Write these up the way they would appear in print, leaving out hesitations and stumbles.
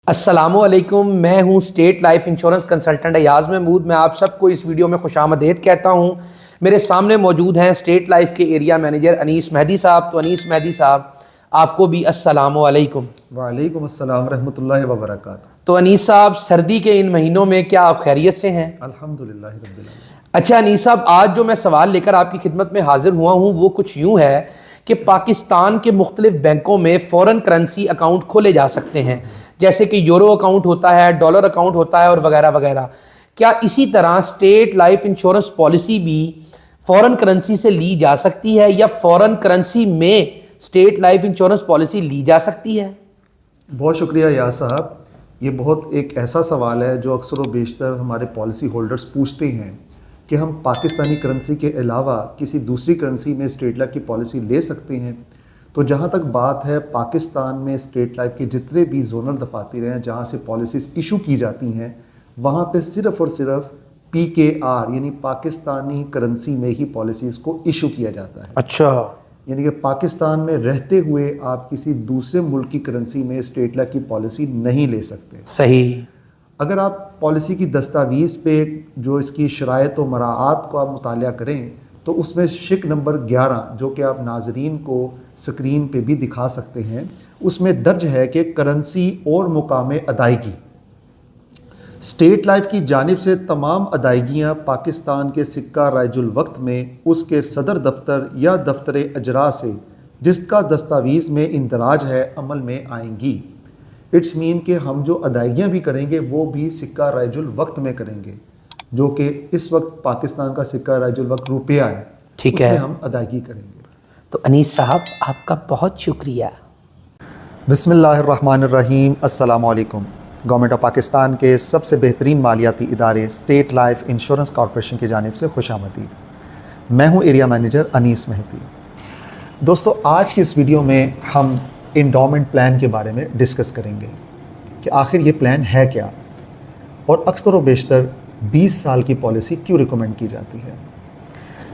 السلام علیکم، میں ہوں state life insurance consultant Ayaz Mahmood. میں آپ سب کو اس ویڈیو میں خوش آمدید کہتا ہوں۔ میرے سامنے موجود ہیں اسٹیٹ لائف کے ایریا مینیجر انیس مہدی صاحب۔ تو انیس مہدی صاحب، آپ کو بھی السلام علیکم۔ وعلیکم السلام ورحمۃ اللہ وبرکاتہ۔ تو انیس صاحب، سردی کے ان مہینوں میں کیا آپ خیریت سے ہیں؟ الحمدللہ رب العالمین۔ اچھا انیس صاحب، آج جو میں سوال لے کر آپ کی خدمت میں حاضر ہوا ہوں وہ کچھ یوں ہے کہ پاکستان کے مختلف بینکوں میں فورن کرنسی اکاؤنٹ کھولے جا سکتے ہیں، جیسے کہ یورو اکاؤنٹ ہوتا ہے، ڈالر اکاؤنٹ ہوتا ہے اور وغیرہ وغیرہ۔ کیا اسی طرح اسٹیٹ لائف انشورنس پالیسی بھی فورن کرنسی سے لی جا سکتی ہے، یا فورن کرنسی میں اسٹیٹ لائف انشورنس پالیسی لی جا سکتی ہے؟ بہت شکریہ یا صاحب، یہ بہت ایک ایسا سوال ہے جو اکثر و بیشتر ہمارے پالیسی ہولڈرز پوچھتے ہیں کہ ہم پاکستانی کرنسی کے علاوہ کسی دوسری کرنسی میں اسٹیٹ لائف کی پالیسی لے سکتے ہیں۔ تو جہاں تک بات ہے، پاکستان میں اسٹیٹ لائف کے جتنے بھی زونل دفاتر ہیں جہاں سے پالیسیز ایشو کی جاتی ہیں، وہاں پہ صرف اور صرف PKR یعنی پاکستانی کرنسی میں ہی پالیسیز کو ایشو کیا جاتا ہے۔ اچھا، یعنی کہ پاکستان میں رہتے ہوئے آپ کسی دوسرے ملک کی کرنسی میں اسٹیٹ لائف کی پالیسی نہیں لے سکتے۔ صحیح۔ اگر آپ پالیسی کی دستاویز پہ جو اس کی شرائط و مراعات کو آپ مطالعہ کریں تو اس میں شق نمبر 11، جو کہ آپ ناظرین کو سکرین پہ بھی دکھا سکتے ہیں، اس میں درج ہے کہ کرنسی اور مقام ادائیگی، اسٹیٹ لائف کی جانب سے تمام ادائیگیاں پاکستان کے سکہ رائج الوقت میں اس کے صدر دفتر یا دفتر اجرا سے جس کا دستاویز میں اندراج ہے عمل میں آئیں گی۔ اٹس مین کہ ہم جو ادائیگیاں بھی کریں گے وہ بھی سکہ رائج الوقت میں کریں گے، جو کہ اس وقت پاکستان کا سکہ رائج الوقت روپیہ ہے، ٹھیک اس ہے، میں ہم ادائیگی کریں گے۔ تو انیس صاحب آپ کا بہت شکریہ۔ بسم اللہ الرحمن الرحیم۔ السلام علیکم۔ گورنمنٹ آف پاکستان کے سب سے بہترین مالیاتی ادارے اسٹیٹ لائف انشورنس کارپوریشن کی جانب سے خوش آمدید۔ میں ہوں ایریا مینیجر انیس مہدی۔ دوستو، آج کی اس ویڈیو میں ہم انڈومنٹ پلان کے بارے میں ڈسکس کریں گے کہ آخر یہ پلان ہے کیا، اور اکثر و بیشتر 20 سال کی پالیسی کیوں ریکمینڈ کی جاتی ہے۔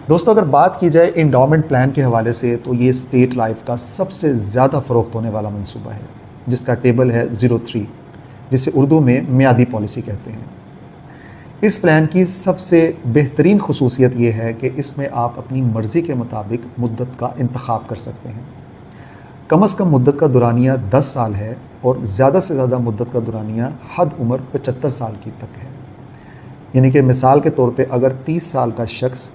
دوستو، اگر بات کی جائے انڈومنٹ پلان کے حوالے سے تو یہ اسٹیٹ لائف کا سب سے زیادہ فروخت ہونے والا منصوبہ ہے، جس کا ٹیبل ہے 03، جسے اردو میں میعادی پالیسی کہتے ہیں۔ اس پلان کی سب سے بہترین خصوصیت یہ ہے کہ اس میں آپ اپنی مرضی کے مطابق مدت کا انتخاب کر سکتے ہیں۔ کم از کم مدت کا دورانیہ 10 سال ہے، اور زیادہ سے زیادہ مدت کا دورانیہ حد عمر 75 سال کی تک ہے۔ یعنی کہ مثال کے طور پہ اگر 30 سال کا شخص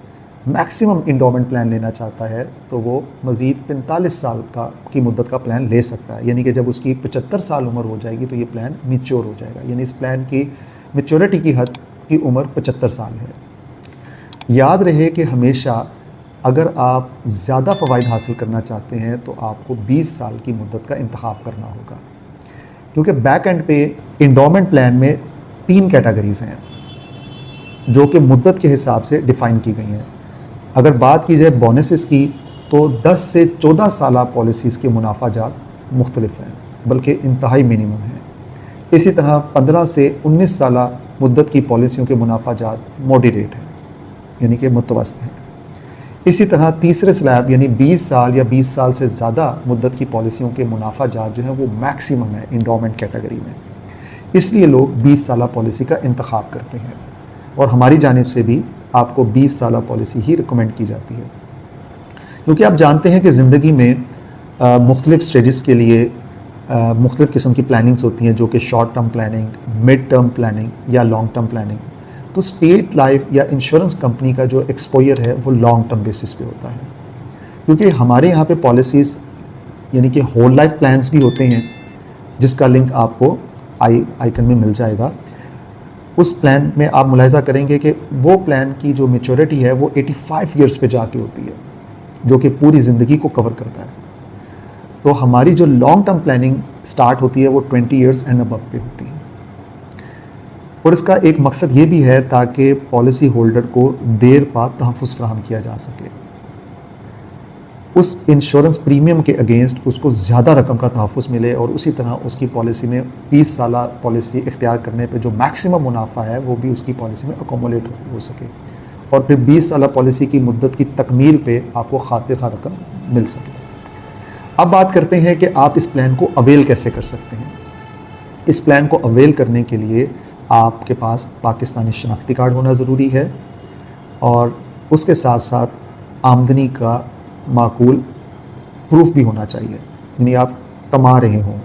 میکسیمم انڈومنٹ پلان لینا چاہتا ہے تو وہ مزید 45 سال کی مدت کا پلان لے سکتا ہے۔ یعنی کہ جب اس کی 75 سال عمر ہو جائے گی تو یہ پلان میچور ہو جائے گا، یعنی اس پلان کی میچورٹی کی حد کی عمر 75 سال ہے۔ یاد رہے کہ ہمیشہ اگر آپ زیادہ فوائد حاصل کرنا چاہتے ہیں تو آپ کو 20 سال کی مدت کا انتخاب کرنا ہوگا، کیونکہ بیک اینڈ پہ انڈومنٹ پلان میں 3 کیٹیگریز ہیں جو کہ مدت کے حساب سے ڈیفائن کی گئی ہیں۔ اگر بات کی جائے بونسز کی تو 10 سے 14 سالہ پالیسیز کے منافع جات مختلف ہیں، بلکہ انتہائی منیمم ہیں۔ اسی طرح 15 سے 19 سالہ مدت کی پالیسیوں کے منافع جات ماڈریٹ ہیں، یعنی کہ متوسط ہیں۔ اسی طرح تیسرے سلیب یعنی 20 سال یا 20 سال سے زیادہ مدت کی پالیسیوں کے منافع جات جو ہیں وہ میکسیمم ہے انڈومنٹ کیٹیگری میں، اس لیے لوگ 20 سالہ پالیسی کا انتخاب کرتے ہیں، اور ہماری جانب سے بھی آپ کو 20 سالہ پالیسی ہی ریکمینڈ کی جاتی ہے، کیونکہ آپ جانتے ہیں کہ زندگی میں مختلف سٹیجز کے لیے مختلف قسم کی پلاننگز ہوتی ہیں، جو کہ short term planning, mid term planning یا لانگ ٹرم پلاننگ۔ تو اسٹیٹ لائف یا انشورنس کمپنی کا جو ایکسپوئر ہے وہ لانگ ٹرم بیسس پہ ہوتا ہے، کیونکہ ہمارے یہاں پہ پالیسیز یعنی کہ ہول لائف پلانس بھی ہوتے ہیں، جس کا لنک آپ کو آئیکن میں مل جائے گا۔ اس پلان میں آپ ملاحظہ کریں گے کہ وہ پلان کی جو میچورٹی ہے وہ 85 ایئرس پہ جا کے ہوتی ہے، جو کہ پوری زندگی کو کور کرتا ہے۔ تو ہماری جو لانگ ٹرم پلاننگ سٹارٹ ہوتی ہے وہ 20 ایئرس اینڈ ابو پہ ہوتی ہے، اور اس کا ایک مقصد یہ بھی ہے تاکہ پالیسی ہولڈر کو دیر پا تحفظ فراہم کیا جا سکے، اس انشورنس پریمیم کے اگینسٹ اس کو زیادہ رقم کا تحفظ ملے، اور اسی طرح اس کی پالیسی میں 20 سالہ پالیسی اختیار کرنے پہ جو میکسیمم منافع ہے وہ بھی اس کی پالیسی میں اکومولیٹ ہو سکے، اور پھر 20 سالہ پالیسی کی مدت کی تکمیل پہ آپ کو خاطر خواہ رقم مل سکے۔ اب بات کرتے ہیں کہ آپ اس پلان کو اویل کیسے کر سکتے ہیں۔ اس پلان کو اویل کرنے کے لیے آپ کے پاس پاکستانی شناختی کارڈ ہونا ضروری ہے اور اس کے ساتھ ساتھ آمدنی کا معقول پروف بھی ہونا چاہیے، یعنی آپ کما رہے ہوں۔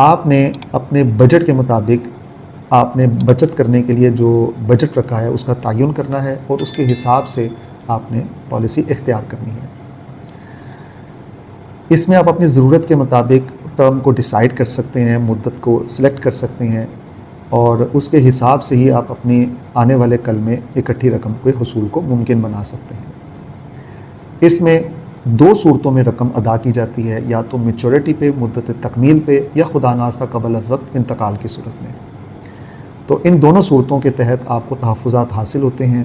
آپ نے اپنے بجٹ کے مطابق آپ نے بچت کرنے کے لیے جو بجٹ رکھا ہے اس کا تعین کرنا ہے اور اس کے حساب سے آپ نے پالیسی اختیار کرنی ہے۔ اس میں آپ اپنی ضرورت کے مطابق ٹرم کو ڈیسائیڈ کر سکتے ہیں، مدت کو سلیکٹ کر سکتے ہیں اور اس کے حساب سے ہی آپ اپنی آنے والے کل میں اکٹھی رقم کے حصول کو ممکن بنا سکتے ہیں۔ اس میں 2 صورتوں میں رقم ادا کی جاتی ہے، یا تو میچورٹی پہ، مدت تکمیل پہ، یا خدا ناخواستہ قبل از وقت انتقال کی صورت میں۔ تو ان دونوں صورتوں کے تحت آپ کو تحفظات حاصل ہوتے ہیں۔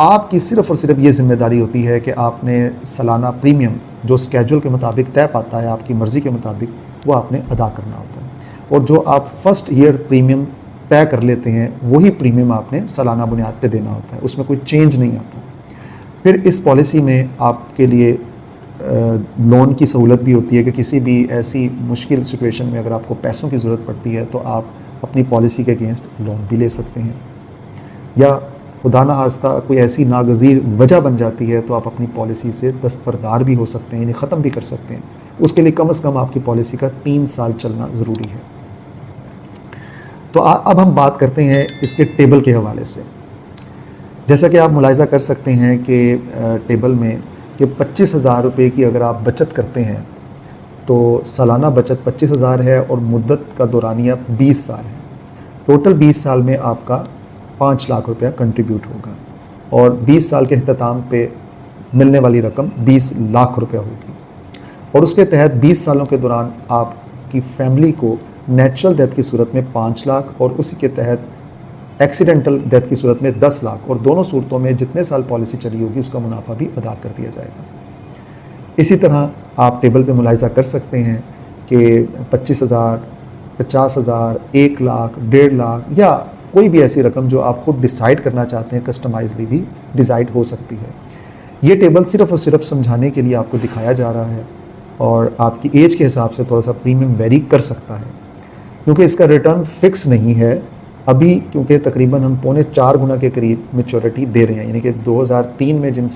آپ کی صرف اور صرف یہ ذمہ داری ہوتی ہے کہ آپ نے سالانہ پریمیم جو اسکیجول کے مطابق طے پاتا ہے، آپ کی مرضی کے مطابق، وہ آپ نے ادا کرنا ہوتا ہے، اور جو آپ فرسٹ ایئر پریمیم طے کر لیتے ہیں وہی پریمیم آپ نے سالانہ بنیاد پہ دینا ہوتا ہے، اس میں کوئی چینج نہیں آتا۔ پھر اس پالیسی میں آپ کے لیے لون کی سہولت بھی ہوتی ہے کہ کسی بھی ایسی مشکل سچویشن میں اگر آپ کو پیسوں کی ضرورت پڑتی ہے تو آپ اپنی پالیسی کے اگینسٹ لون بھی لے سکتے ہیں، یا خدا نخواستہ کوئی ایسی ناگزیر وجہ بن جاتی ہے تو آپ اپنی پالیسی سے دستبردار بھی ہو سکتے ہیں، یعنی ختم بھی کر سکتے ہیں۔ اس کے لیے کم از کم آپ کی پالیسی کا 3 سال چلنا ضروری ہے۔ تو اب ہم بات کرتے ہیں اس کے ٹیبل کے حوالے سے۔ جیسا کہ آپ ملاحظہ کر سکتے ہیں کہ ٹیبل میں کہ 25,000 روپے کی اگر آپ بچت کرتے ہیں تو سالانہ بچت 25,000 ہے اور مدت کا دورانیہ 20 سال ہے۔ ٹوٹل 20 سال میں آپ کا 5 لاکھ روپیہ کنٹریبیوٹ ہوگا اور 20 سال کے اختتام پہ ملنے والی رقم 20 لاکھ روپیہ ہوگی، اور اس کے تحت 20 سالوں کے دوران آپ کی فیملی کو نیچرل ڈیتھ کی صورت میں 5 لاکھ اور اسی کے تحت ایکسیڈنٹل ڈیتھ کی صورت میں 10 لاکھ، اور دونوں صورتوں میں جتنے سال پالیسی چلی ہوگی اس کا منافع بھی ادا کر دیا جائے گا۔ اسی طرح آپ ٹیبل پہ ملاحظہ کر سکتے ہیں کہ 25,000، 50,000، 1 لاکھ، 1.5 لاکھ یا کوئی بھی ایسی رقم جو آپ خود ڈیسائیڈ کرنا چاہتے ہیں، کسٹمائزلی بھی ڈیسائیڈ ہو سکتی ہے۔ یہ ٹیبل صرف اور صرف سمجھانے کے لیے آپ کو دکھایا جا رہا ہے، اور آپ کی ایج کے حساب سے تھوڑا سا پریمیم ویری کر سکتا ہے، کیونکہ اس کا ریٹرن فکس نہیں ہے ابھی، کیونکہ تقریباً ہم 4.25 گنا کے قریب میچورٹی دے رہے ہیں، یعنی کہ 2003 میں جن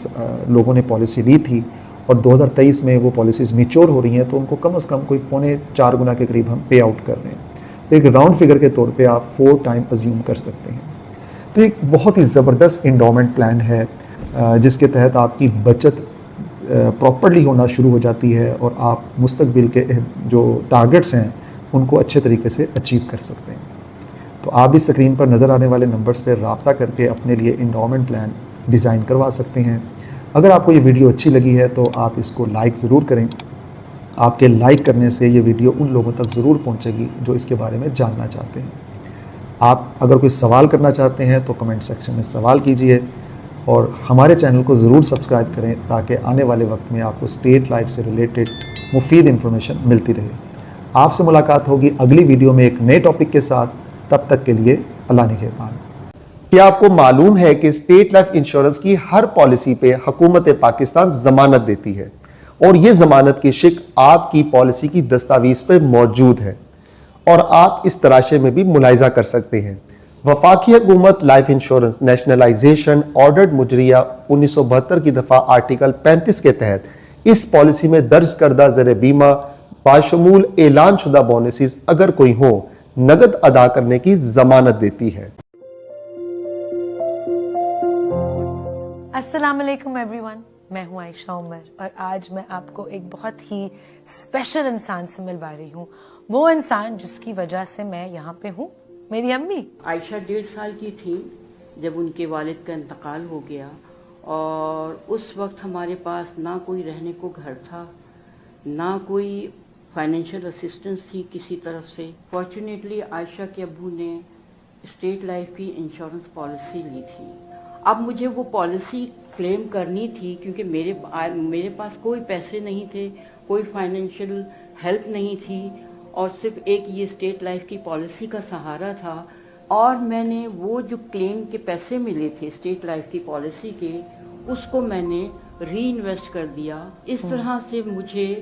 لوگوں نے پالیسی لی تھی اور 2023 میں وہ پالیسیز میچور ہو رہی ہیں تو ان کو کم از کم کوئی 4.25 گنا کے قریب ہم پے آؤٹ کر رہے ہیں۔ تو ایک راؤنڈ فگر کے طور پہ آپ 4 ٹائم ازیوم کر سکتے ہیں۔ تو ایک بہت ہی زبردست انڈومنٹ پلان ہے جس کے تحت آپ کی بچت پراپرلی ہونا شروع ہو جاتی ہے اور آپ مستقبل کے جو ٹارگٹس ہیں ان کو اچھے طریقے سے اچیو کر سکتے ہیں۔ تو آپ اس اسکرین پر نظر آنے والے نمبرز پہ رابطہ کر کے اپنے لیے انڈومنٹ پلان ڈیزائن کروا سکتے ہیں۔ اگر آپ کو یہ ویڈیو اچھی لگی ہے تو آپ اس کو لائک ضرور کریں۔ آپ کے لائک کرنے سے یہ ویڈیو ان لوگوں تک ضرور پہنچے گی جو اس کے بارے میں جاننا چاہتے ہیں۔ آپ اگر کوئی سوال کرنا چاہتے ہیں تو کمنٹ سیکشن میں سوال کیجئے، اور ہمارے چینل کو ضرور سبسکرائب کریں تاکہ آنے والے وقت میں آپ کو اسٹیٹ لائف سے ریلیٹڈ مفید انفارمیشن ملتی رہے۔ آپ سے ملاقات ہوگی اگلی ویڈیو میں ایک نئے ٹاپک کے ساتھ، تب تک کے لیے اللہ نگہبان۔ کیا آپ کو معلوم ہے کہ اسٹیٹ لائف انشورنس کی ہر پالیسی پہ حکومت پاکستان ضمانت دیتی ہے، اور یہ ضمانت کی شک آپ کی پالیسی کی دستاویز پہ موجود ہے، اور آپ اس تراشے میں بھی ملاحظہ کر سکتے ہیں۔ وفاقی حکومت لائف انشورنس نیشنلائزیشن آرڈرڈ مجریہ 1972 کی دفعہ آرٹیکل 35 کے تحت اس پالیسی میں درج کردہ زر بیمہ باشمول اعلان شدہ بونسز اگر کوئی ہو نقد ادا کرنے کی ضمانت دیتی ہے۔ السلام علیکم ایوری ون، میں ہوں عائشہ عمر، اور آج میں آپ کو ایک بہت ہی اسپیشل انسان سے ملوا رہی ہوں، وہ انسان جس کی وجہ سے میں یہاں پہ ہوں، میری امی۔ عائشہ 1.5 سال کی تھی جب ان کے والد کا انتقال ہو گیا، اور اس وقت ہمارے پاس نہ کوئی رہنے کو گھر تھا، نہ کوئی فائنینشیل اسسٹنس تھی کسی طرف سے۔ فارچونیٹلی عائشہ کے ابو نے اسٹیٹ لائف کی انشورنس پالیسی لی تھی۔ اب مجھے وہ پالیسی کلیم کرنی تھی کیونکہ میرے پاس کوئی پیسے نہیں تھے، کوئی فائنینشیل ہیلپ نہیں تھی، اور صرف ایک یہ اسٹیٹ لائف کی پالیسی کا سہارا تھا، اور میں نے وہ جو کلیم کے پیسے ملے تھے اسٹیٹ لائف کی پالیسی کے، اس کو میں نے ری انویسٹ کر دیا۔ اس طرح سے مجھے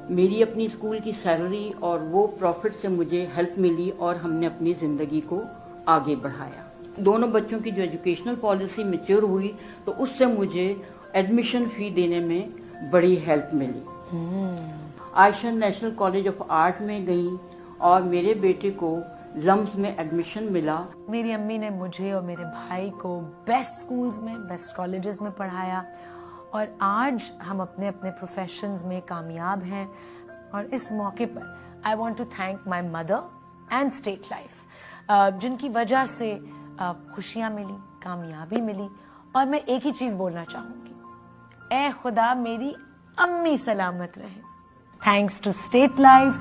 میری اپنی اسکول کی سیلری اور وہ پروفٹ سے مجھے ہیلپ ملی اور ہم نے اپنی زندگی کو آگے بڑھایا. دونوں بچوں کی جو ایجوکیشنل پالیسی میچور ہوئی تو اس سے مجھے ایڈمیشن فی دینے میں بڑی ہیلپ ملی. عائشہ نیشنل کالج آف آرٹ میں گئیں اور میرے بیٹے کو لمز میں ایڈمیشن ملا. میری امی نے مجھے اور میرے بھائی کو بیسٹ اسکولز میں بیسٹ کالجز میں پڑھایا اور آج ہم اپنے اپنے پروفیشنز میں کامیاب ہیں. اور اس موقع پر I want to thank my mother and اسٹیٹ لائف جن کی وجہ سے خوشیاں ملی, کامیابی ملی. اور میں ایک ہی چیز بولنا چاہوں گی, اے خدا میری امی سلامت رہے. Thanks to state life.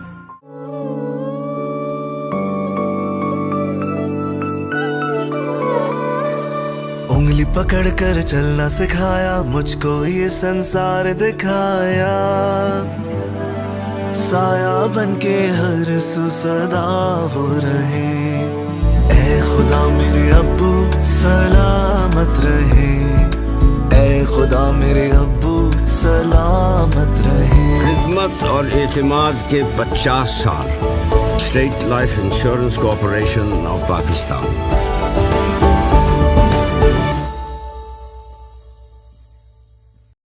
انگلی پکڑ کر چلنا سکھایا, مجھ کو یہ سنسار دکھایا, سایہ بن کے ہر سو صدا وہ رہے. اے خدا میرے ابو سلامت رہے, اے خدا میرے ابو سلامت رہے. خدمت اور اعتماد کے 50 سال. State life insurance corporation of Pakistan.